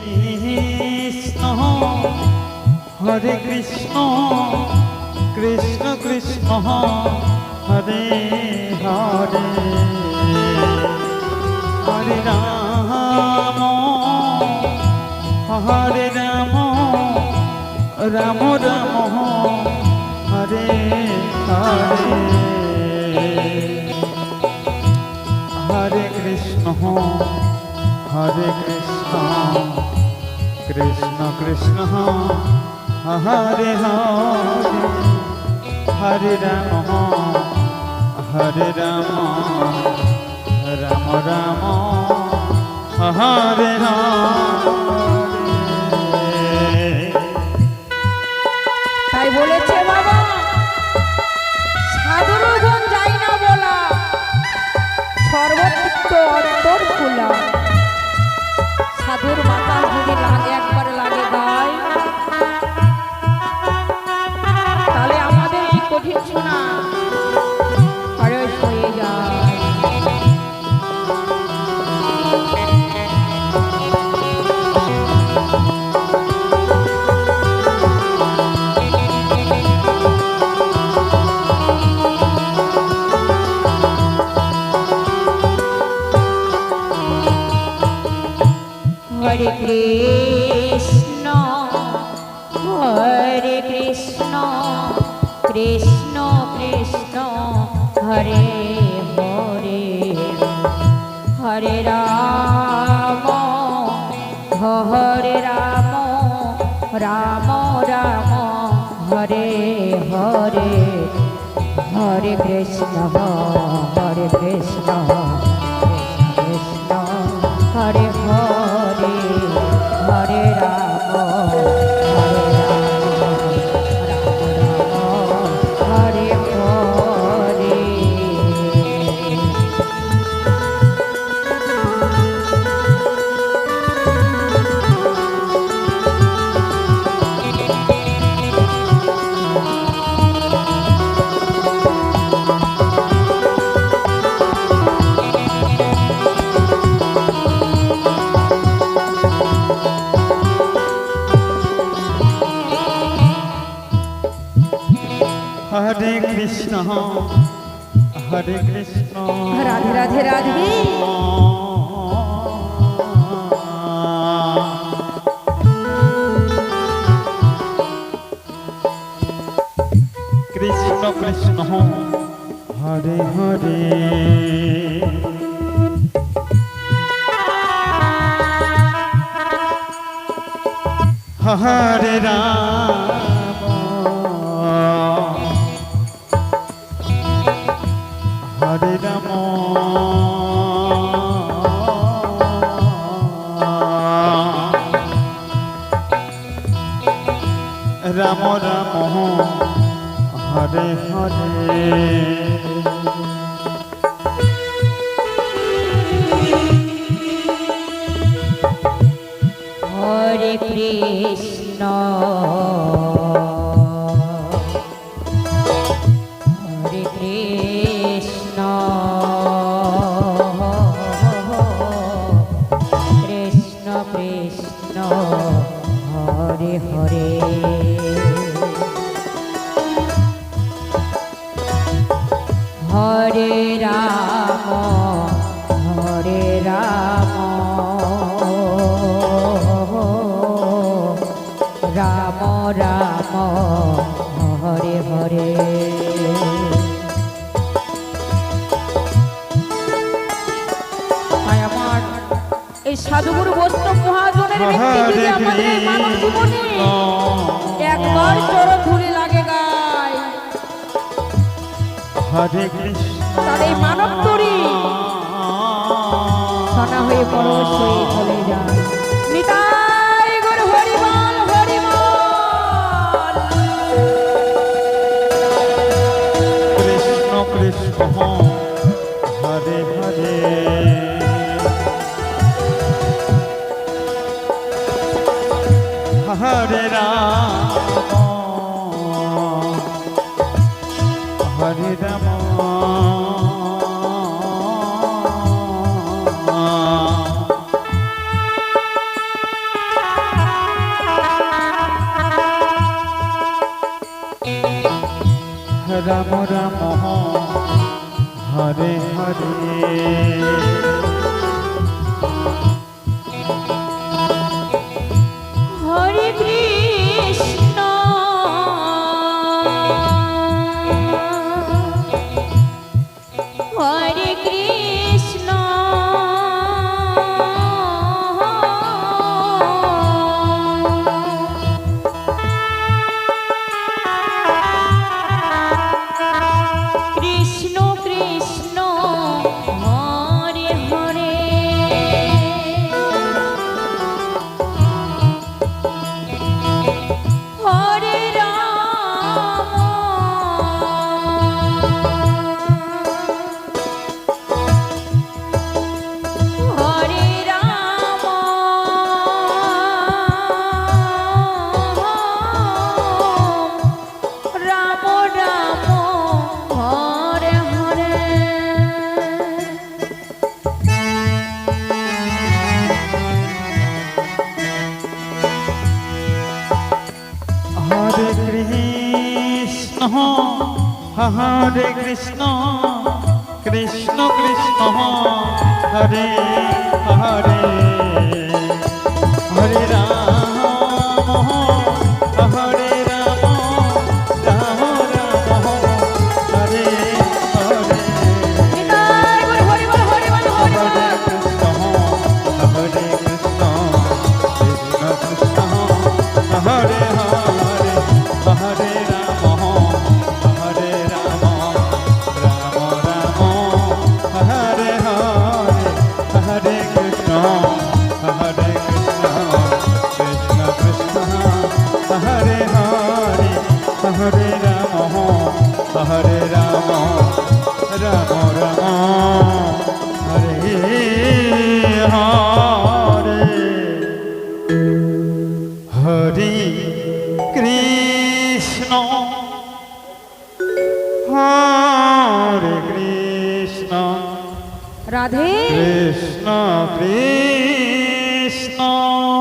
কৃষ্ণ হরে কৃষ্ণ কৃষ্ণ কৃষ্ণ হরে হরে হরে রাম হরে রাম রাম রাম হরে হরে হরে কৃষ্ণ কৃষ্ণ কৃষ্ণ হরে হরে হরে রাম রাম রাম হরে হরে। তাই বলেছে বাবা সাধুর গুণ যাই না বলা সর্বচিত্ত অন্তর খোলা। সাধুর মাথা যদি লাগে একবার লাগে গায় তাহলে আমাদের এই কঠিন শোনা পারস হয়ে যায়। হরে কৃষ্ণ কৃষ্ণ কৃষ্ণ হরে হরে হরে রাম রাম রাম হরে হরে হরে কৃষ্ণ কৃষ্ণ হরে হরে হরে রাম হরে হরে। হরে কৃষ্ণ রাধে রাধে রাধে। কৃষ্ণ কৃষ্ণ হরে হরে হরে রাম হরে রাম রাম রাম হরে হরে। হরে কৃষ্ণ কৃষ্ণ কৃষ্ণ হরে হরে হরে রাম রাম রাম হরে হরে। এই সাধুগুরু বৈষ্ণব মহাজনের ব্যক্তি যদি আমাদের এই মানব জীবনে একবার চরণ ধুলি লাগে গায় হরে কৃষ্ণ তার এই মানব তরি সোনা হয়ে পরশ হয়ে চলে যায়। নিতাই গৌর হরি বল হরি বল। কৃষ্ণ কৃষ্ণ হরে হরে হরে রাম হরে রাম রাম রাম হরে হরে হরে কৃষ্ণ হরে কৃষ্ণ কৃষ্ণ কৃষ্ণ হরে হরে হরে রাম হরে রাম রাম রাম হরে হরে হরে কৃষ্ণ হরে কৃষ্ণ কৃষ্ণ কৃষ্ণ হরে হরে হরে রাম হরে রাম রাম রাম হরে হরে নিতাই গৌর হরি বল হরি বল হরি বল হরে কৃষ্ণ হরে কৃষ্ণ কৃষ্ণ কৃষ্ণ হরে হরে হরে রাম হরে রাম রাম রাম হরে হরে হরে কৃষ্ণ হরে কৃষ্ণ কৃষ্ণ কৃষ্ণ হরে হরে হরে রাম হরে রাম রাম রাম হরে হরে হরে কৃষ্ণ হরে কৃষ্ণ রাধে কৃষ্ণ কৃষ্ণ